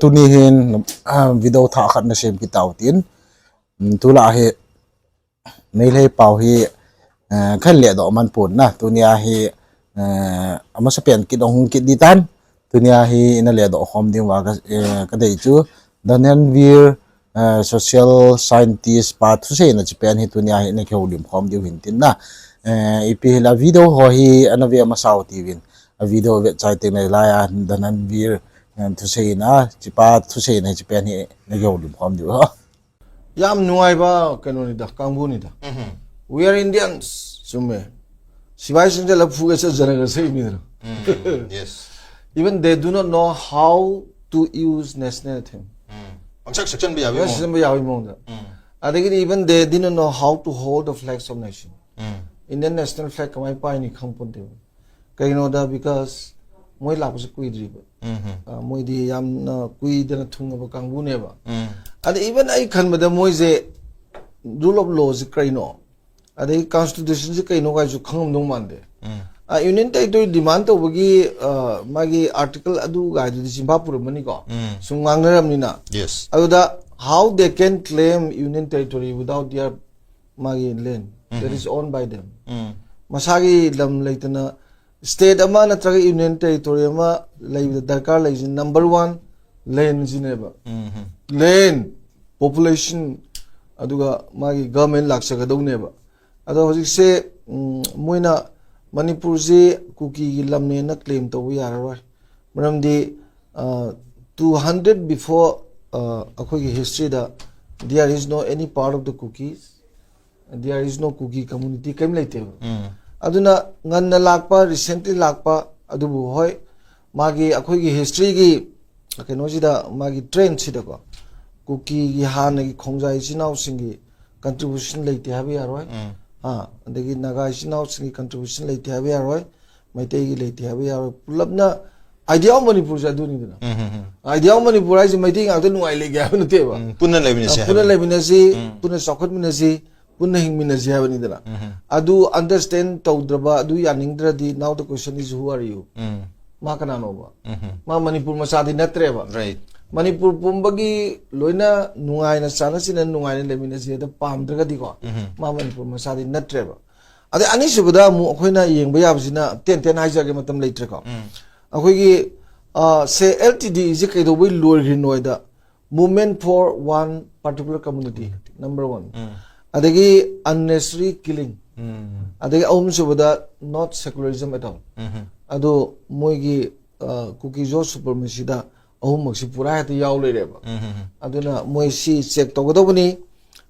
tu ni hin video tha khat na sem ki taw tin tu la he Meitei pau hi kanle do man pun na tu nia hi ama sa pen ki dong ki ditan tu nia hi ina le do hom ding wa ka dei chu danen vir social scientist pa thu se na chi pen hi tu nia hi na kholim hom diu hin tin na ipi la video ho hi anavi ama sau ti win a video ve chai te nei la ya danan vir thu se na chi pa thu se na chi pen hi na kholim hom diu ha yam nuai ba kanoni da kangbu ni da we are Indians sume sibai sing la phu ga jana say mi Yes. even they do not know how to use national anthem section bi yes section bi yawi mong da adegi even they did not know how to hold the flags of nation Indian national flag kamai pai ni kham pon de kai no da because moi la bu kui dri ba moi di yam na kui de na thung ba kangbu ne ba and even I khan ba moi je rule of law je kai no adei constitution je kai no ga ju khangam dong man de union territory demand to bagi magi article adu ga ju Zimbabwe mani ko sungang na ram ni na yes aduda how they can claim union territory without their magi land that is owned by them masagi lam laitana state ama na traga union territory ama lai darkar lai number 1 land jineba land population aduga magi government laksa ga dogneba ado hojik se moina Manipur je KUKI gi lamne na claim to yararoi maramdi 200 before akhoi gi history da there is no any part of the KUKIs there is no KUKI community kem laite aduna ngan na lakpa recently lakpa adubu hoi magi akhoi gi history gi keno jida magi trend sida ko KUKI gi hana gi khongjai sinau singi contribution laite habi yaroi adagi naga sinau singi contribution laite habi yaroi Meitei gi laite habi yaroi pulapna idea of Manipur ja duni dina idea of Manipur ai Meitei ngak ta nuai le ga na te ba punna lebinasi punna sokhat minasi punna hing minasi ha bani dina adu understand tawdraba adu yaningdra di now the question is who are you ma kana no ba ma Manipur masadi natre ba right Manipur pumbagi loina nungai na sana sina nungai na leminasi da pamdraga di ko ma Manipur masadi natre ba ade ani subada mu akhoina yengba yabsina ten haijage matam leitre ko akhoi gi say LTD is kai do we lower noida movement for one particular community number 1 adagi unnecessary killing adagi subada not secularism at all ado moigi KUKI jo supremacy da maksi pura hati yaw lere ba aduna moi si check to godobani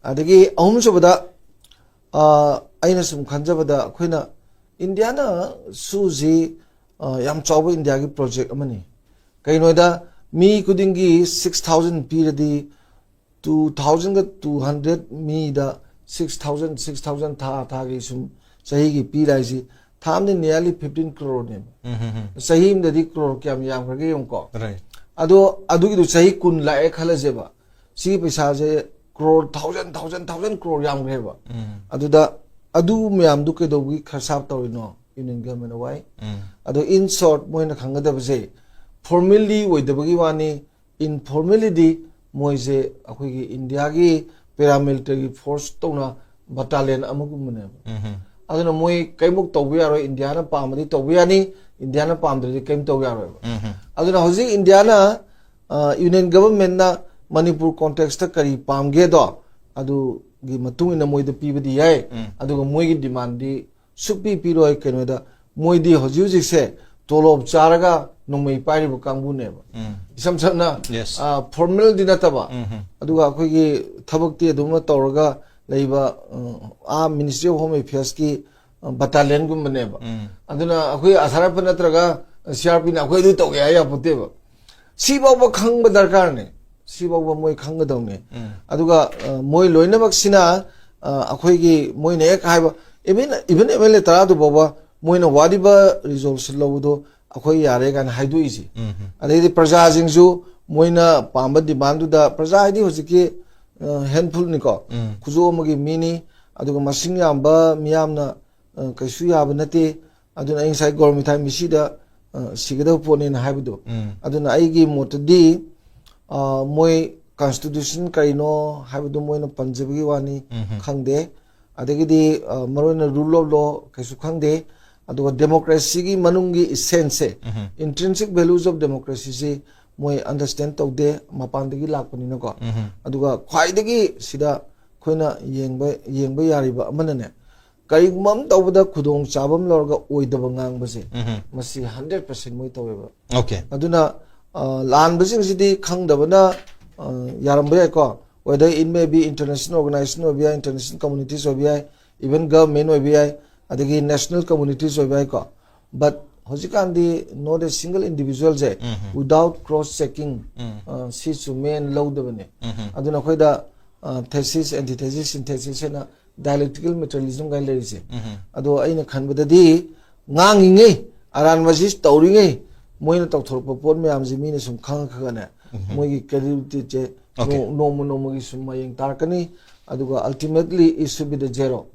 adagi subada aina sum khanjabada khoina India na suji yam chawba India gi project amani kainoida mi kudingi 6000 piradi 2200 mi da 6000 tha gi sum sahi gi piraisi thamni nearly 15 crore ne sahi imda di crore kyam yam khage yom ko right adu gi du sahi kun la e khala jeba si paisa je crore thousand crore yam greba adu myam du ke do gi khasap tawino Union government why ado in short moina khangada bje formally oidabagi wani informally moise akhoi gi India gi paramilitary force tona battalion amagumne aduna moi kaimuk tawbi aro India na pamadi tawbi ani India na pamdri kaim tawbi aro aduna hoji India na Union government na Manipur context ta kari pamge do adu gi matung ina moi da pibadi yai adu moi gi demand di supi piroi kenoda moi di hoji hoji se tolob charaga nomai pari bu kangbu ne ba isam samna formal dinataba aduga akhoi gi thabak ti aduma tawraga leiba Ministry of Home Affairs ki battalion gum ne ba aduna akhoi asara panatraga CRP na akhoi du tawge ya pote ba si ba khang ba darkar ne si ba moi khang ga dawne aduga moi loina baksina akhoi gi moi ne kai ba even MLA tara du baba moina wadiba resolution lawdo akhoi yare gan haidu isi adei praja jingju moina pamba demand da praja idi hojiki handful ni ko khujo magi mini aduga masing yamba miyamna kaisu yaba nate aduna inside government time misida sigada pone na haidu aduna aigi motdi moi constitution kaino haibu moi na panjabi wani khangde adagidi marona rule of law kaisu khangde aduga democracy gi manungi essence intrinsic values of democracy se moi understand tawde mapandagi lakpani na ko aduga khwaidagi sida khoina yengba yariba amanane karigmam tawda khudong chabam lorga oidaba ngangbase masi 100% moi taweba Okay. aduna lan basing sidi khangdabana yaramba ko whether it may be international organization or international communities or even government or adagi national communities or ko but hojikandi not a single individual je without cross checking si su main low dabane aduna khoida thesis antithesis synthesis na dialectical materialism gai lerise ado aina khanbadadi nganginge aran majis tauringe moina tawthorpa pon myam ji mina sum khang khagane moigi credibility je no gi sum mayeng tarkani aduga ultimately it should be the zero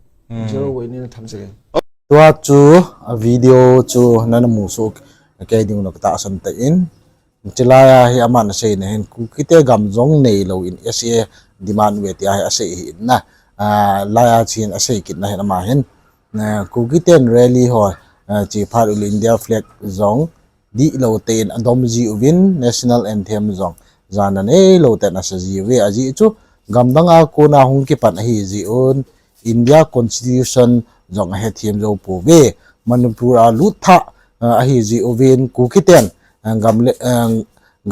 way ni thamjage tua chu a video chu nana musuk ke ding no ta san ta in chilaya hi aman sei na hen ku kite gam jong nei lo in sa demand we ti a sei hi na laya chin a sei kit na hen ma hen ku kiten rally ho chi phar ul india flag zong di lo ten adom ji win national anthem zong zana ne lo ten asa ji we aji chu gam danga ko na hung ki pan hi ji on india constitution zong he thiam zo po ve manipur a lutha a hi ji ovin ku kiten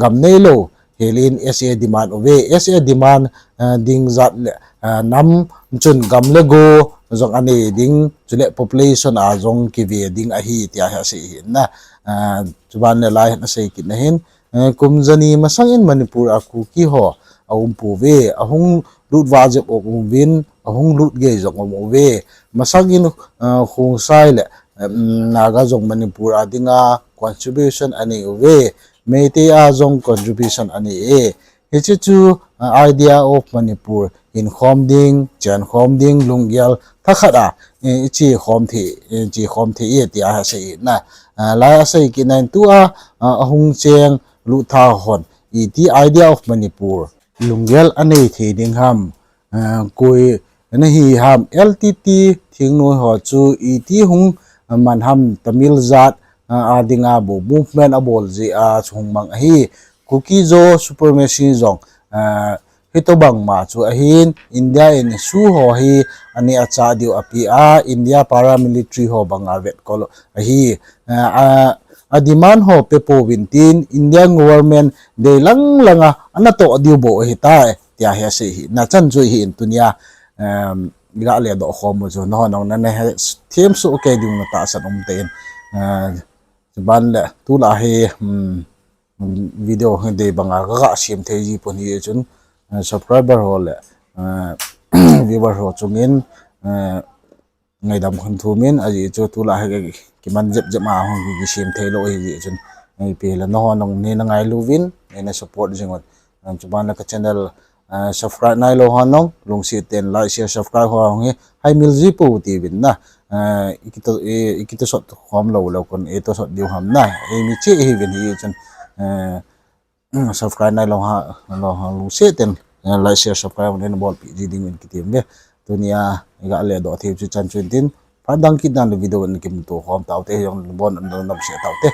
gam neilou helin sa demand ove sa demand ding zat nam chun gam le go zong ani ding chule population a zong ki ve ding a hi tia ha si na chuban le lai na sei ki na hin kumjani masang in manipur a KUKI ho pu ve ahung lut wa je ok win ahung lut ge zong om ve masagin khung sai le naga zong manipur adinga contribution ani ve Meitei a zong contribution ani hichi chu idea of manipur in khomding chan khomding lungyal thakhada chi khom thi ti a se na la se ki nan tu a ahung cheng lu tha hon ti idea of manipur lungyal ani thi ding ham koi na hi ham ltt thing no ho chu ti hung man ham tamil zat adinga bo movement abol ji a chung mang hi KUKI zo supremacy zong hitobang ma chu ahin india in su ho hi ani acha diu api a india paramilitary ho banga vet kolo hi a demand ho pepo wintin indian government de langa anato diu bo hi ta tia he se hi na chan chu hi in tunia ga le do khom zo no no na ne them su ke diu na ta san ten ban le tu la he video de banga ga sim the ji pon hi chun subscriber ho le viewer ho chungin ngai dam khon thu min aji chu tu la he ki man jep ma hong gi sim the lo hi chun ngai pe la no nong ne na ngai lovin ne support jingot chuban la ka channel subscribe nai lo hanong lungsi ten like share subscribe ho hong hai milji pu ti bin na ikito shot khom lo kon eto shot diu ham na mi che hi bin hi chun subscribe nai lo ha lungsi ten like share subscribe ne bol pi ji ding ki tim be dunia ga le do thi chu chan chun tin padang ki dan video ni kim to khom taw te yong bon no se taw te